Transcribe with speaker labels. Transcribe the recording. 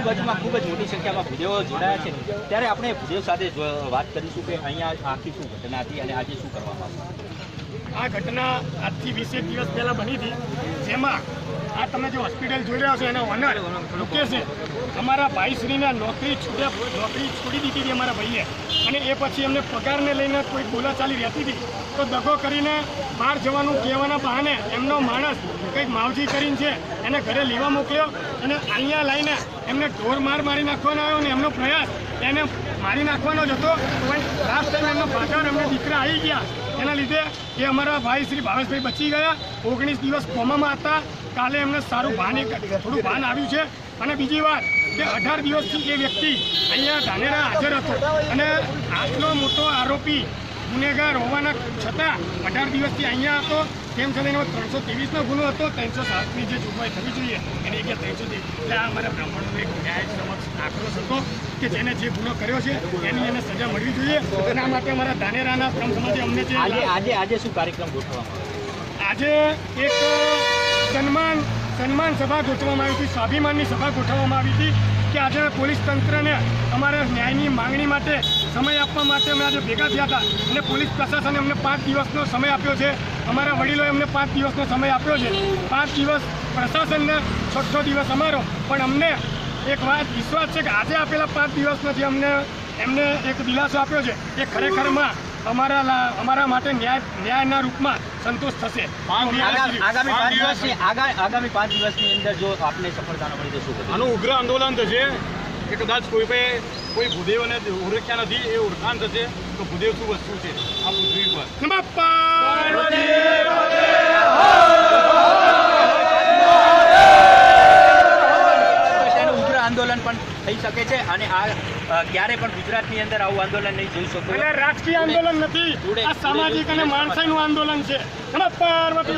Speaker 1: બાજુમાં ખૂબ જ મોટી સંખ્યામાં ભૂદેવો જોડાયા છે, ત્યારે આપણે ભૂદેવ સાથે વાત કરીશું કે અહીંયા આખી શું ઘટના હતી અને આજે શું કરવામાં આવ્યું.
Speaker 2: આ ઘટના આજથી 20 દિવસ પહેલાં બની હતી, જેમાં આ તમે જે હોસ્પિટલ જોઈ રહ્યા છો એના ઓનર મુકેશે અમારા ભાઈશ્રીને નોકરી છોડી દીધી હતી અમારા ભાઈએ, અને એ પછી એમને પગારને લઈને કોઈ બોલાચાલી રહેતી હતી, તો દગો કરીને બહાર જવાનું કહેવાના બહાને એમનો માણસ કંઈક માવજી કરીને છે એને ઘરે લેવા મોકલ્યો અને અહીંયા લઈને એમને ઢોર મારી નાખવાનો આવ્યો, અને એમનો પ્રયાસ એને મારી નાખવાનો જ હતો, પણ લાસ્ટ ટાઈમ એમનો પાછળ એમને દીકરા આવી ગયા, એના લીધે એ અમારા ભાઈ શ્રી ભાવેશભાઈ બચી ગયા. 19 દિવસ કોમામાં હતા, કાલે એમને સારું થોડું ભાન આવ્યું છે. અને બીજી વાત કે 18 દિવસથી એ વ્યક્તિ અહીંયા ધાનેરા હાજર હતો, અને આટલો મોટો આરોપી ગુનેગાર હોવાના છતાં 18 દિવસથી અહીંયા હતો. તેમ છતાં એનો 323નો ગુનો હતો, 307ની જે જોગવાઈ થવી જોઈએ એની જગ્યાએ 323. એટલે આ અમારા બ્રાહ્મણનો એક ન્યાય સમક્ષ આક્રોશ હતો કે જેને જે ગુનો કર્યો છે એની એને સજા મળવી જોઈએ. એના માટે અમારા ધાનેરાના બ્રહ્મ સમાજે અમને જે
Speaker 1: આજે શું કાર્યક્રમ ગોઠવવામાં
Speaker 2: આજે એક સન્માન સભા ગોઠવવામાં આવી હતી, સ્વાભિમાનની સભા ગોઠવવામાં આવી હતી કે આજે પોલીસ તંત્રને અમારા ન્યાયની માંગણી માટે સમય આપવા માટે અમે આજે ભેગા થયા હતા, અને પોલીસ પ્રશાસને અમને 5 દિવસનો સમય આપ્યો છે. અમારા વડીલોએ અમને 5 દિવસનો સમય આપ્યો છે. 5 દિવસ પ્રશાસનને, 6 દિવસ અમારો, પણ અમને એક વાત વિશ્વાસ છે કે આજે આપેલા 5 દિવસનો જે એમને એક દિલાસો આપ્યો છે એ ખરેખરમાં અમારા માટે ન્યાયના રૂપમાં સંતોષ થશે.
Speaker 1: આગામી 5 દિવસની અંદર જો આપને સફળતા ન મળી તો શું થશે?
Speaker 3: આનું ઉગ્ર આંદોલન થશે કે કદાચ કોઈ ભૂદેવને ઓળખ્યા નથી એ ઓળખાણ થશે તો ભૂદેવ શું વસ્તુ છે આ પૃથ્વી
Speaker 1: પર ઉગ્ર આંદોલન પણ થઈ શકે છે, અને આ ક્યારે પણ ગુજરાતની અંદર આવું આંદોલન નહીં જોઈ શકો.
Speaker 2: રાજકીય આંદોલન નથી, આ સામાજિક અને માણસાઈનું આંદોલન છે. પાર્વતી